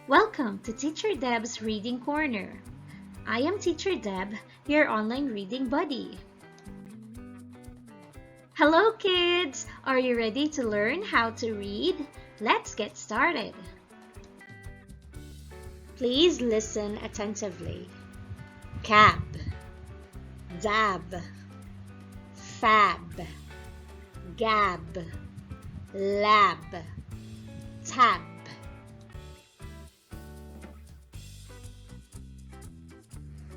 Welcome to Teacher Deb's Reading Corner. I am Teacher Deb, your online reading buddy. Hello kids! Are you ready to learn how to read? Let's get started. Please listen attentively. Cab, dab, fab, gab, lab, tab.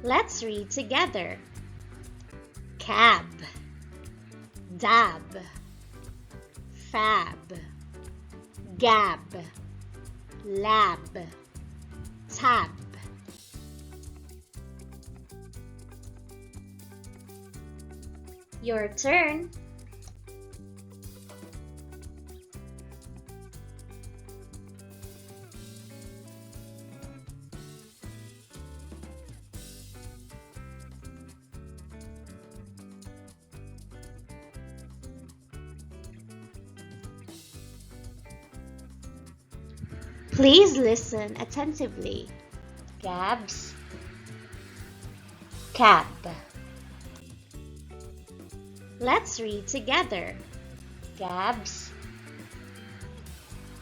Let's read together. Cab, dab, fab, gab, lab, tab. Your turn. Please listen attentively. Cabs, cab. Let's read together. Cabs,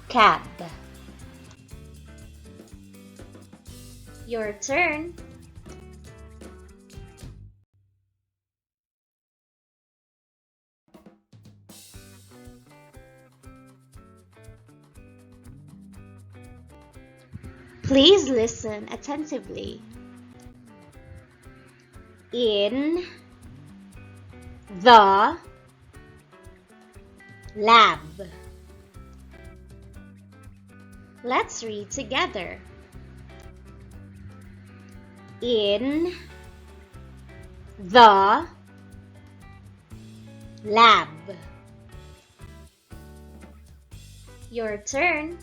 cab. Your turn. Please listen attentively. In the lab. Let's read together. In the lab. Your turn.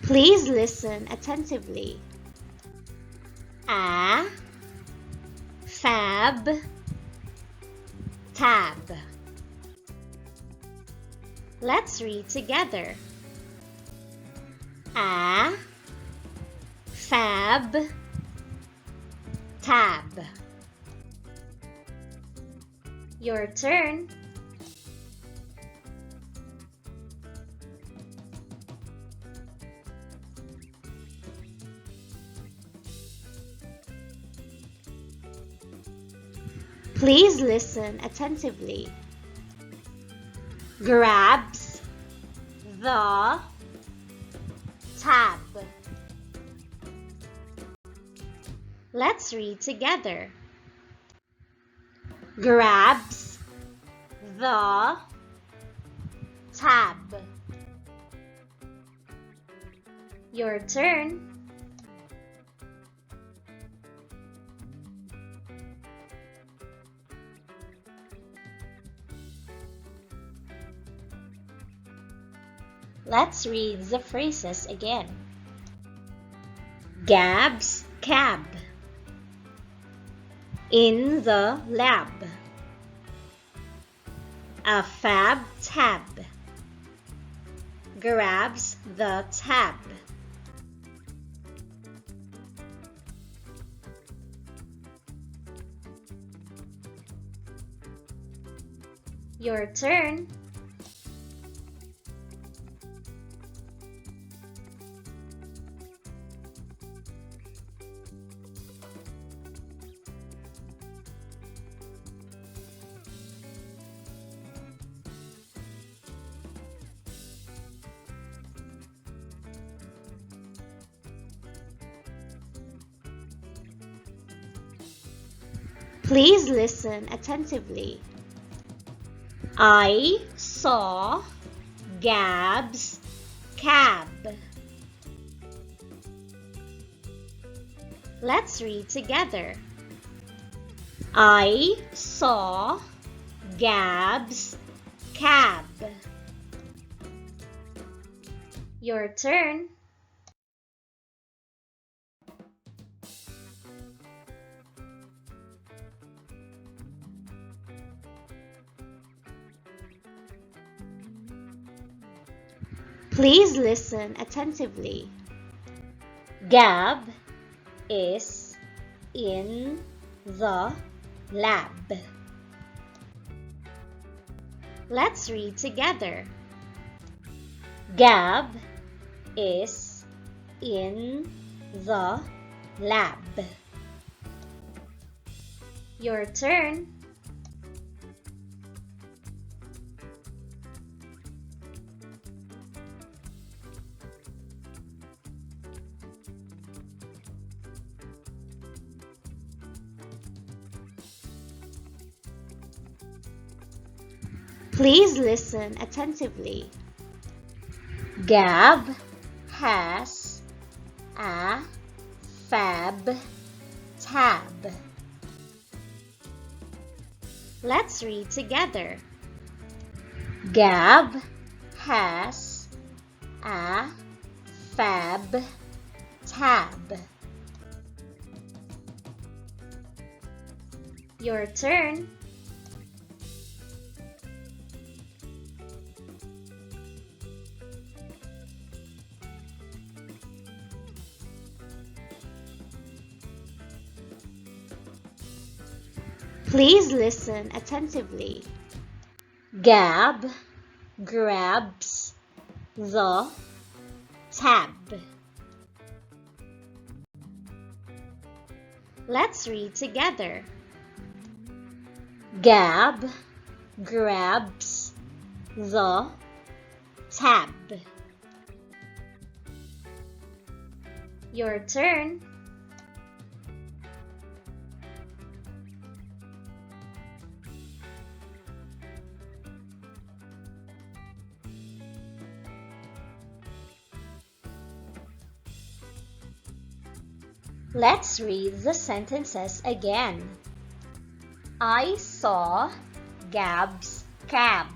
Please listen attentively. A, fab, tab. Let's read together. A, fab, tab. Your turn. Please listen attentively. Grabs the tab. Let's read together. Grabs the tab. Your turn. Let's read the phrases again. Gab's cab. In the lab. A fab tab. Grabs the tab. Your turn. Please listen attentively. I saw Gab's cab. Let's read together. I saw Gab's cab. Your turn. Please listen attentively. Gab is in the lab. Let's read together. Gab is in the lab. Your turn. Please listen attentively. Gab has a fab tab. Let's read together. Gab has a fab tab. Your turn. Please listen attentively. Gab grabs the tab. Let's read together. Gab grabs the tab. Your turn. Let's read the sentences again. I saw Gab's cab.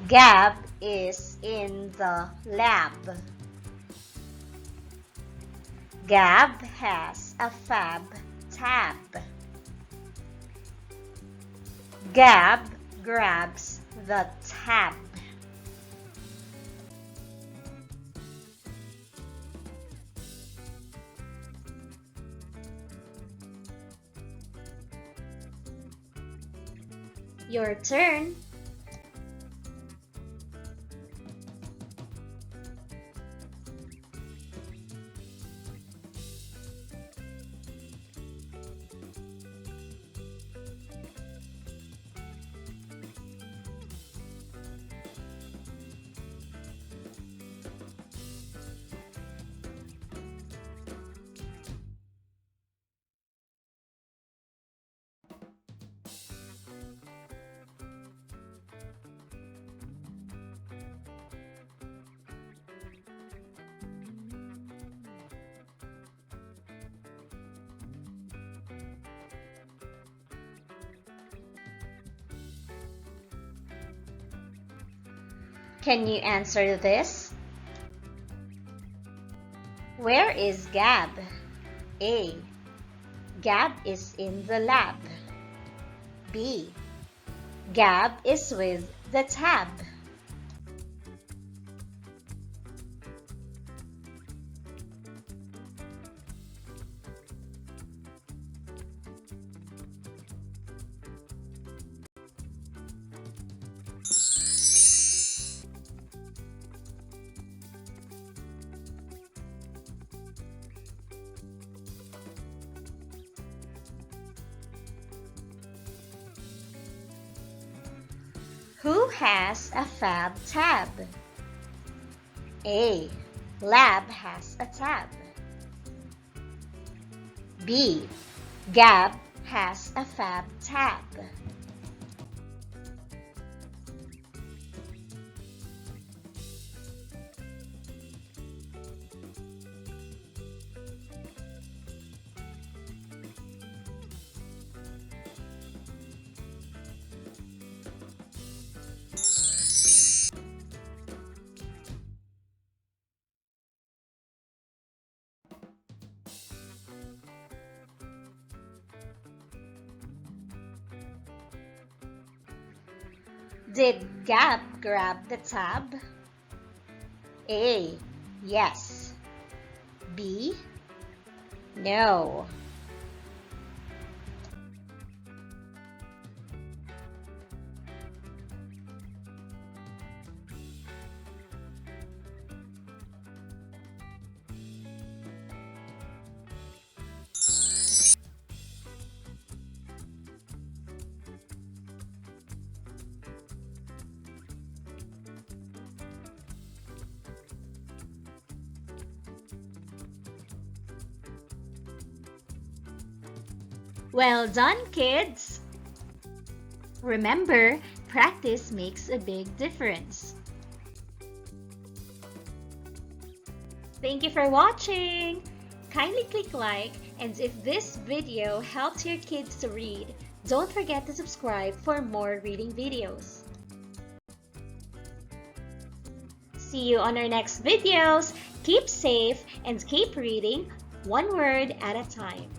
Gab is in the lab. Gab has a fab tab. Gab grabs the tab. Your turn. Can you answer this? Where is Gab? A. Gab is in the lab. B. Gab is with the tab. Who has a fab tab? A. Lab has a tab. B. Gab has a fab tab. Did Gab grab the tab? A. Yes. B. No. Well done, kids! Remember, practice makes a big difference. Thank you for watching! Kindly click like, and if this video helps your kids to read, don't forget to subscribe for more reading videos. See you on our next videos. Keep safe and keep reading one word at a time.